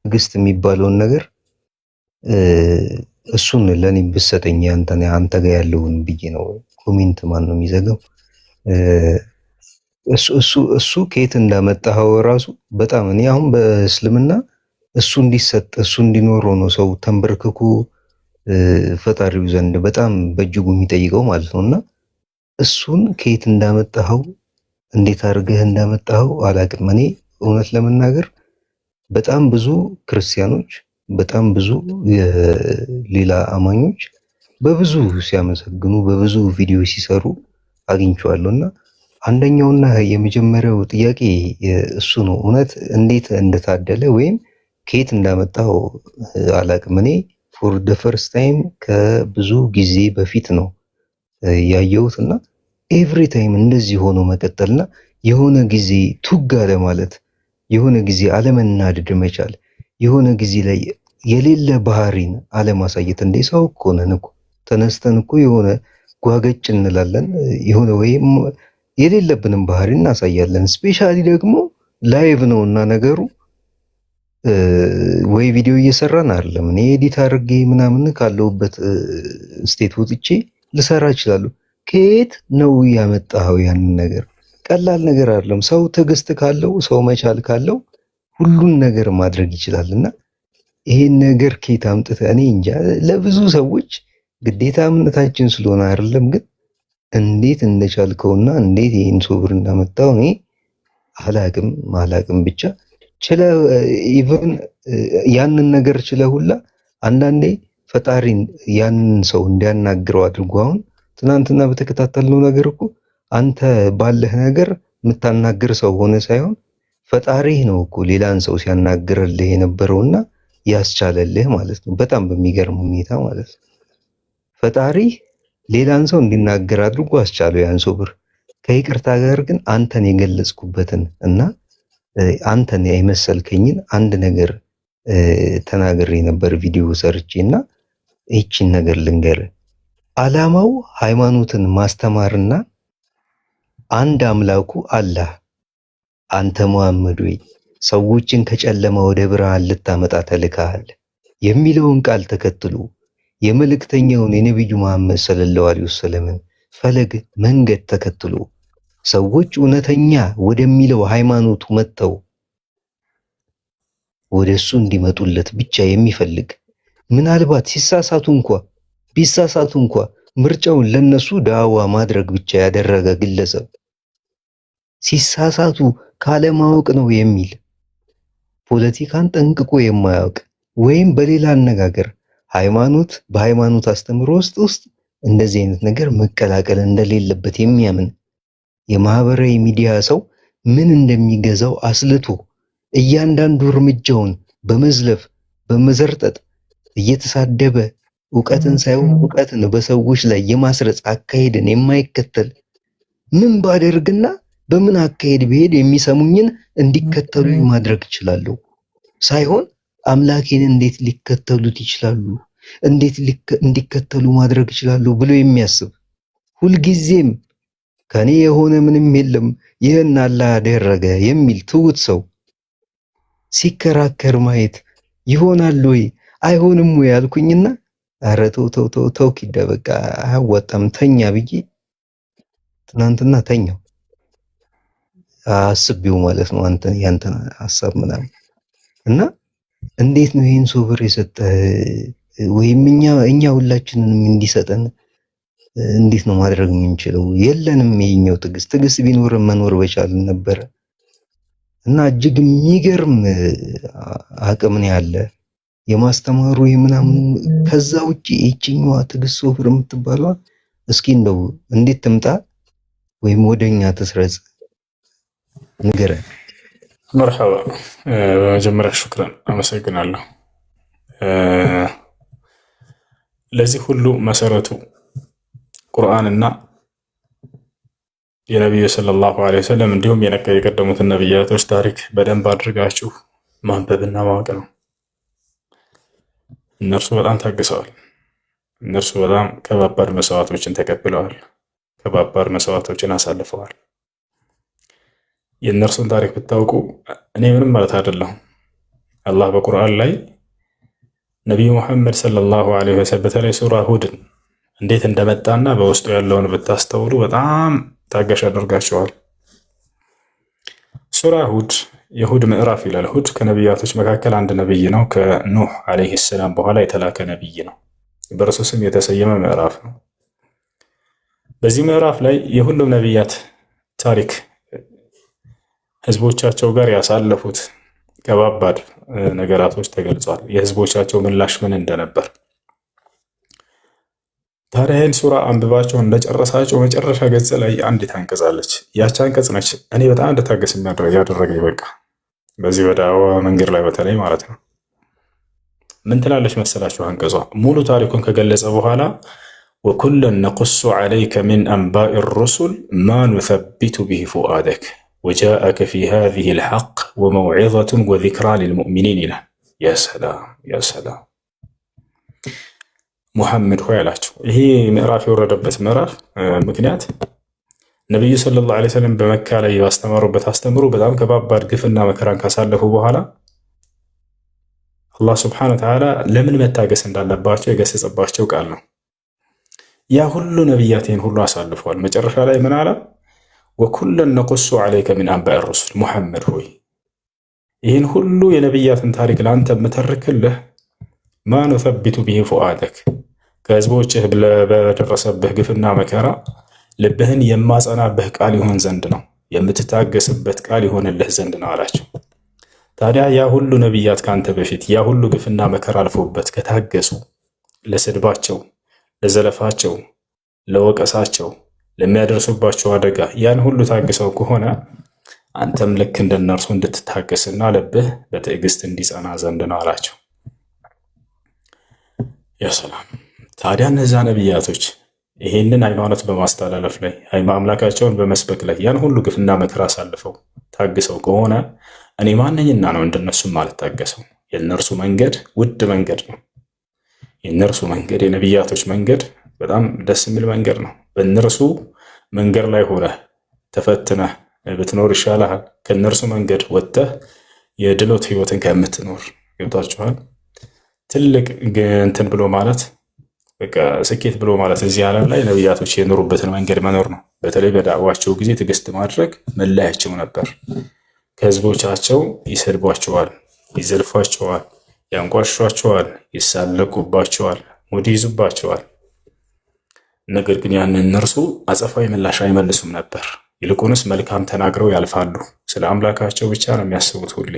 ትዕግስት የሚባለውን ነገር እሱን ለኔ ብትሰጠኝ አንተ ጋር ያለውን ብዬ ነው። ኮሜንት ማን ነው የሚዘጋው? እሱ ከየት እንዳመጣኸው ራሱ በጣም እኔ አሁን በእስልምና እሱ እንዲሰጥ እሱ እንዲኖረው ነው ሰው ተንበርክኮ ፈጣሪው ዘንድ በጣም በእጅጉ የሚጠይቀው ማለት ነው። እና እሱን ከየት እንዳመጣኸው እንዴት አድርገህ እንዳመጣኸው አላቅም። እኔ እውነት ለመናገር በጣም ብዙ ክርስቲያኖች በጣም ብዙ ሌላ አማኞች በብዙ ሲያመሰግኑ በብዙ ቪዲዮ ሲሰሩ አግኝቼዋለሁ። እና አንደኛውና የመጀመሪያው ጥያቄ እሱ ነው። እውነት እንዴት እንደታደለ ወይም ከየት እንዳመጣው አላቅም። እኔ ፎር ደ ፈርስት ታይም ከብዙ ጊዜ በፊት ነው ያየሁት እና ኤቭሪ ታይም እንደዚህ ሆኖ መቀጠልና የሆነ ጊዜ ቱጋ ለማለት የሆነ ጊዜ አለመናደድ መቻል የሆነ ጊዜ ላይ የሌለ ባህሪን አለማሳየት። እንደ ሰው እኮ ነን እኮ ተነስተን እኮ የሆነ ጓገጭ እንላለን የሆነ ወይም የሌለብንም ባህሪ እናሳያለን። ስፔሻሊ ደግሞ ላይቭ ነው እና ነገሩ ወይ ቪዲዮ እየሰራን አይደለም። እኔ ኤዲት አድርጌ ምናምን ካለሁበት ስቴት ወጥቼ ልሰራ እችላለሁ። ከየት ነው ያመጣኸው ያንን ነገር? ቀላል ነገር አይደለም። ሰው ትዕግስት ካለው ሰው መቻል ካለው ሁሉን ነገር ማድረግ ይችላል። እና ይሄን ነገር ከየት አምጥተህ እኔ እንጃ። ለብዙ ሰዎች ግዴታ እምነታችን ስለሆነ አይደለም፣ ግን እንዴት እንደቻልከውና እንዴት ይሄን ሶብር እንዳመጣው እኔ አላቅም። ብቻ ችለ ኢቭን ያንን ነገር ችለ ሁላ አንዳንዴ ፈጣሪን ያንን ሰው እንዲያናግረው አድርጎ አሁን ትናንትና በተከታተልነው ነገር እኮ አንተ ባለህ ነገር የምታናግር ሰው ሆነ ሳይሆን ፈጣሪህ ነው እኮ ሌላን ሰው ሲያናግርልህ የነበረውና ያስቻለልህ ማለት ነው። በጣም በሚገርም ሁኔታ ማለት ነው። ፈጣሪህ ሌላን ሰው እንዲናገር አድርጎ አስቻለው ያን ሰው ብር። ከይቅርታ ጋር ግን አንተን የገለጽኩበትን እና አንተን የመሰልከኝን አንድ ነገር ተናግሬ ነበር ቪዲዮ ሰርቼ እና ይህችን ነገር ልንገር። ዓላማው ሃይማኖትን ማስተማርና አንድ አምላኩ አላህ አንተ መሐመድ ወይ ሰዎችን ከጨለማ ወደ ብርሃን ልታመጣ ተልከሃል የሚለውን ቃል ተከትሎ የመልእክተኛውን የነብዩ መሐመድ ሰለላሁ ዐለይሂ ወሰለምን ፈለግ መንገድ ተከትሎ ሰዎች እውነተኛ ወደሚለው ሃይማኖቱ መጥተው ወደሱ እንዲመጡለት ብቻ የሚፈልግ ምናልባት ቢሳሳቱ እንኳ ምርጫውን ለነሱ ዳዋ ማድረግ ብቻ ያደረገ ግለሰብ ሲሳሳቱ ካለማወቅ ነው የሚል ፖለቲካን ጠንቅቆ የማያውቅ ወይም በሌላ አነጋገር በሃይማኖት አስተምሮ ውስጥ እንደዚህ አይነት ነገር መቀላቀል እንደሌለበት የሚያምን የማህበራዊ ሚዲያ ሰው ምን እንደሚገዛው አስልቶ እያንዳንዱ እርምጃውን በመዝለፍ በመዘርጠጥ እየተሳደበ ዕውቀትን ሳይሆን ዕውቀትን በሰዎች ላይ የማስረጽ አካሄድን የማይከተል ምን ባደርግና በምን አካሄድ ብሄድ የሚሰሙኝን እንዲከተሉ ማድረግ ይችላሉ ሳይሆን አምላኬን እንዴት ሊከተሉት ይችላሉ፣ እንዴት እንዲከተሉ ማድረግ ይችላሉ ብሎ የሚያስብ ሁልጊዜም ከኔ የሆነ ምንም የለም ይህን አላህ ያደረገ የሚል ትውት ሰው ሲከራከር ማየት ይሆናል ወይ አይሆንም ወይ አልኩኝና ኧረ ተው ኪዳ በቃ አያዋጣም ተኛ ብዬ ትናንትና ተኛው። አስቤው ማለት ነው ያንተን ሐሳብ ምናምን እና እንዴት ነው ይሄን ሶብር የሰጠህ ወይም እኛ ሁላችንንም እንዲሰጠን እንዴት ነው ማድረግ የምንችለው? የለንም ይሄኛው ትዕግስት ቢኖርም መኖር በቻልን ነበረ። እና እጅግ የሚገርም አቅም ነው ያለ የማስተማሩ ምናምን። ከዛ ውጪ ይችኛዋ ትዕግስት ሶብር የምትባለዋ እስኪ እንደው እንዴት ትምጣ ወይም ወደኛ ትስረጽ ንገረን። መርሐባ። በመጀመሪያ ሹክራን አመሰግናለሁ። ለዚህ ሁሉ መሰረቱ ቁርአንና የነቢዩ ሰለላሁ ዐለይሂ ወሰለም እንዲሁም የቀደሙትን ነቢያቶች ታሪክ በደንብ አድርጋችሁ ማንበብና ማወቅ ነው። እነርሱ በጣም ታግሰዋል። እነርሱ በጣም ከባባድ መስዋዕቶችን ተቀብለዋል። ከባባድ መስዋዕቶችን አሳልፈዋል። የእነርሱን ታሪክ ብታውቁ እኔ ምንም ማለት አይደለሁም። አላህ በቁርአን ላይ ነቢዩ ሙሐመድ ሰለላሁ ዐለይሂ ወሰለም በተለይ ሱራ ሁድን እንዴት እንደመጣና በውስጡ ያለውን ብታስተውሉ በጣም ታጋሽ ያደርጋቸዋል። ሱራ ሁድ የሁድ ምዕራፍ ይላል። ሁድ ከነቢያቶች መካከል አንድ ነቢይ ነው። ከኑህ ዐለይሂ ሰላም በኋላ የተላከ ነቢይ ነው። በእርሱ ስም የተሰየመ ምዕራፍ ነው። በዚህ ምዕራፍ ላይ የሁሉም ነቢያት ታሪክ ህዝቦቻቸው ጋር ያሳለፉት ከባባድ ነገራቶች ተገልጿል። የህዝቦቻቸው ምላሽ ምን እንደነበር። ታዲያ ይህን ሱራ አንብባቸው እንደጨረሳቸው መጨረሻ ገጽ ላይ አንዲት አንቀጽ አለች። ያቺ አንቀጽ ነች እኔ በጣም እንድታገስ ያደረገኝ። በቃ በዚህ በዳዋ መንገድ ላይ በተለይ ማለት ነው። ምን ትላለች መሰላችሁ አንቀጿ? ሙሉ ታሪኩን ከገለጸ በኋላ ወኩለን ነቁሱ ዐለይከ ሚን አንባኢ ሩሱል ማ ኑሰቢቱ ቢሂ ፉአደክ ወጃአከ ፊ ሃዚሂ ልሐቅ ወመውዒዘቱን ወዚክራ ሊልሙእሚኒን ይላል። ያ ሰላም ያ ሰላም። ሙሐመድ ሆይ አላቸው። ይሄ ምዕራፍ የወረደበት ምዕራፍ ምክንያት ነቢዩ ሰለላሁ ዐለይሂ ወሰለም በመካ ላይ ባስተማሩበት አስተምሮ በጣም ከባባድ ግፍና መከራን ካሳለፉ በኋላ አላህ ስብሐነሁ ወተዓላ ለምን መታገስ እንዳለባቸው የገሰጸባቸው ቃል ነው። ያ ሁሉ ነቢያቴን ሁሉ አሳልፈዋል። መጨረሻ ላይ ምን አለ? ወኩለን ነቁሱ ዐለይከ ሚን አንባኢ ሩሱል፣ ሙሐመድ ሆይ ይህን ሁሉ የነቢያትን ታሪክ ለአንተ የምተርክልህ ማ ኑሰቢቱ ቢሂ ፉአደክ፣ ከህዝቦችህ በደረሰብህ ግፍና መከራ ልብህን የማጸናብህ ቃል ይሆን ዘንድ ነው፣ የምትታገስበት ቃል ይሆንልህ ዘንድ ነው አላቸው። ታዲያ ያ ሁሉ ነቢያት ከአንተ በፊት ያ ሁሉ ግፍና መከራ አልፎበት ከታገሱ ለስድባቸው፣ ለዘለፋቸው፣ ለወቀሳቸው፣ ለሚያደርሱባቸው አደጋ ያን ሁሉ ታግሰው ከሆነ አንተም ልክ እንደነርሱ እንድትታገስና ልብህ በትዕግስት እንዲጸና ዘንድ ነው አላቸው። ያ ሰላም። ታዲያ እነዚያ ነቢያቶች ይሄንን ሃይማኖት በማስተላለፍ ላይ አምላካቸውን በመስበክ ላይ ያን ሁሉ ግፍና መከራ አሳልፈው ታግሰው ከሆነ እኔ ማንኝና ነው እንደነሱም አልታገሰው? የእነርሱ መንገድ ውድ መንገድ ነው። የእነርሱ መንገድ የነቢያቶች መንገድ በጣም ደስ የሚል መንገድ ነው። በእነርሱ መንገድ ላይ ሆነህ ተፈትነህ ብትኖር ይሻልሃል ከእነርሱ መንገድ ወጥተህ የድሎት ህይወትን ከምትኖር። ገብታችኋል? ትልቅ እንትን ብሎ ማለት በቃ ስኬት ብሎ ማለት እዚህ ዓለም ላይ ነቢያቶች የኖሩበትን መንገድ መኖር ነው። በተለይ በዳዕዋቸው ጊዜ ትዕግስት ማድረግ መለያቸው ነበር። ከህዝቦቻቸው ይሰድቧቸዋል፣ ይዘልፏቸዋል፣ ያንቋሿቸዋል፣ ይሳለቁባቸዋል፣ ሙድ ይዙባቸዋል። ነገር ግን ያን እነርሱ አጸፋዊ ምላሽ አይመልሱም ነበር። ይልቁንስ መልካም ተናግረው ያልፋሉ። ስለ አምላካቸው ብቻ ነው የሚያስቡት። ሁሌ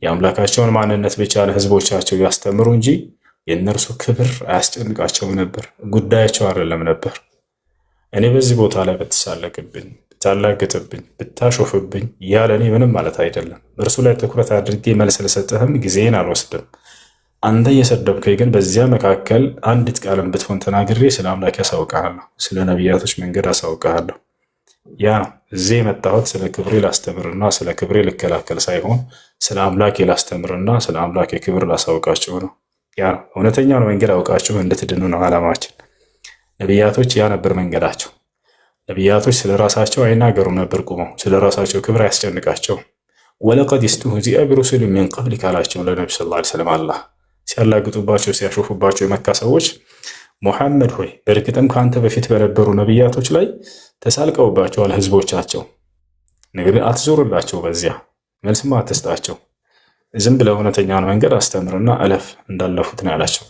የአምላካቸውን ማንነት ብቻ ለህዝቦቻቸው ያስተምሩ እንጂ የእነርሱ ክብር አያስጨንቃቸውም ነበር። ጉዳያቸው አይደለም ነበር። እኔ በዚህ ቦታ ላይ ብትሳለቅብኝ፣ ብታላግጥብኝ፣ ብታሾፍብኝ ያለ እኔ ምንም ማለት አይደለም። እርሱ ላይ ትኩረት አድርጌ መልስ ልሰጥህም ጊዜን አልወስድም። አንተ እየሰደብከኝ ግን በዚያ መካከል አንዲት ቃልን ብትሆን ተናግሬ ስለ አምላክ ያሳውቅሃለሁ፣ ስለ ነቢያቶች መንገድ አሳውቅሃለሁ። ያ ነው እዚህ የመጣሁት ስለ ክብሬ ላስተምርና ስለ ክብሬ ልከላከል ሳይሆን ስለ አምላኬ ላስተምርና ስለ አምላኬ ክብር ላሳውቃቸው ነው። ያ ነው እውነተኛውን መንገድ አውቃችሁ እንድትድኑ ነው ዓላማችን። ነቢያቶች ያ ነበር መንገዳቸው። ነቢያቶች ስለ ራሳቸው አይናገሩም ነበር ቁመው፣ ስለ ራሳቸው ክብር አያስጨንቃቸውም። ወለቀድ ስተህዚአ ቢሩሱሊን ሚን ቀብሊክ አላቸው ለነቢ ሰለላሁ ዐለይሂ ወሰለም። አላህ ሲያላግጡባቸው ሲያሾፉባቸው የመካ ሰዎች ሙሐመድ ሆይ በእርግጥም ከአንተ በፊት በነበሩ ነቢያቶች ላይ ተሳልቀውባቸዋል ህዝቦቻቸው። ነገር ግን አትዞርላቸው፣ በዚያ መልስማ አትስጣቸው። ዝም ብለህ እውነተኛውን መንገድ አስተምርና እለፍ እንዳለፉት ነው ያላቸው።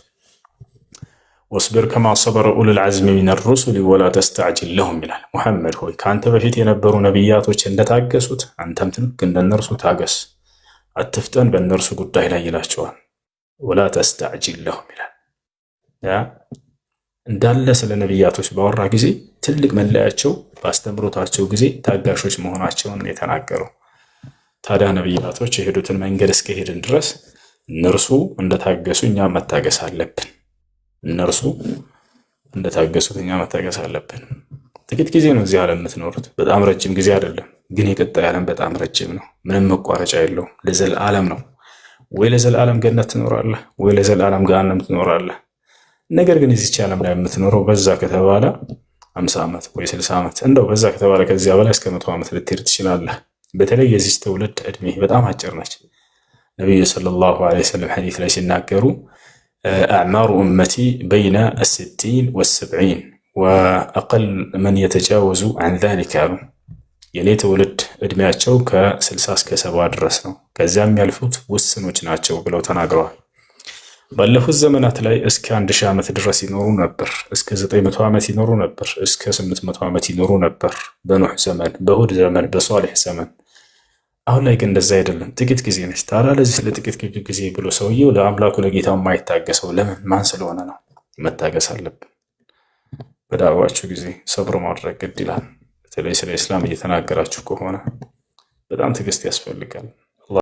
ወስቢር ከማ ሰበረ ኡሉል ዐዝሚ ሚነ ሩሱሊ ወላ ተስተዕጅል ለሁም ይላል። ሙሐመድ ሆይ ከአንተ በፊት የነበሩ ነቢያቶች እንደታገሱት አንተም ልክ እንደነርሱ ታገስ፣ አትፍጠን በእነርሱ ጉዳይ ላይ ይላቸዋል። ወላ ተስተዕጅል ለሁም ይላል። እንዳለ ስለ ነቢያቶች ባወራ ጊዜ ትልቅ መለያቸው በአስተምሮታቸው ጊዜ ታጋሾች መሆናቸውን የተናገረው። ታዲያ ነቢያቶች የሄዱትን መንገድ እስከሄድን ድረስ እነርሱ እንደታገሱ እኛ መታገስ አለብን። እነርሱ እንደታገሱት እኛ መታገስ አለብን። ጥቂት ጊዜ ነው እዚህ ዓለም የምትኖሩት፣ በጣም ረጅም ጊዜ አይደለም። ግን የቀጣይ ዓለም በጣም ረጅም ነው፣ ምንም መቋረጫ የለውም። ለዘላለም ነው። ወይ ለዘላለም ገነት ትኖራለህ፣ ወይ ለዘላለም ገሃነም ትኖራለህ። ነገር ግን እዚች ዓለም ላይ የምትኖረው በዛ ከተባለ 50 ዓመት ወይ 60 ዓመት፣ እንደው በዛ ከተባለ ከዚያ በላይ እስከ 100 ዓመት ልትሄድ ትችላለህ። በተለይ የዚች ትውልድ እድሜ በጣም አጭር ነች። ነቢዩ ሰለላሁ ዐለይሂ ወሰለም ሐዲስ ላይ ሲናገሩ አዕማሩ ኡመቲ በይነ አስቲን ወሰብዒን ወአቀል መን የተጃወዙ አን ዛሊክ አሉ። የኔ ትውልድ እድሜያቸው ከ60 እስከ 70 ድረስ ነው፣ ከዚያም ያልፉት ውስኖች ናቸው ብለው ተናግረዋል። ባለፉት ዘመናት ላይ እስከ 1000 ዓመት ድረስ ይኖሩ ነበር፣ እስከ 900 ዓመት ይኖሩ ነበር፣ እስከ 800 ዓመት ይኖሩ ነበር በኑህ ዘመን፣ በሁድ ዘመን፣ በሷሊህ ዘመን። አሁን ላይ ግን እንደዛ አይደለም፣ ጥቂት ጊዜ ነች። ታዲያ ለዚህ ለጥቂት ጊዜ ብሎ ሰውየው ለአምላኩ ለጌታው የማይታገሰው ለምን? ማን ስለሆነ ነው? መታገስ አለብን። በዳዕዋችሁ ጊዜ ሰብር ማድረግ ግድ ይላል። በተለይ ስለ ኢስላም እየተናገራችሁ ከሆነ በጣም ትዕግስት ያስፈልጋል።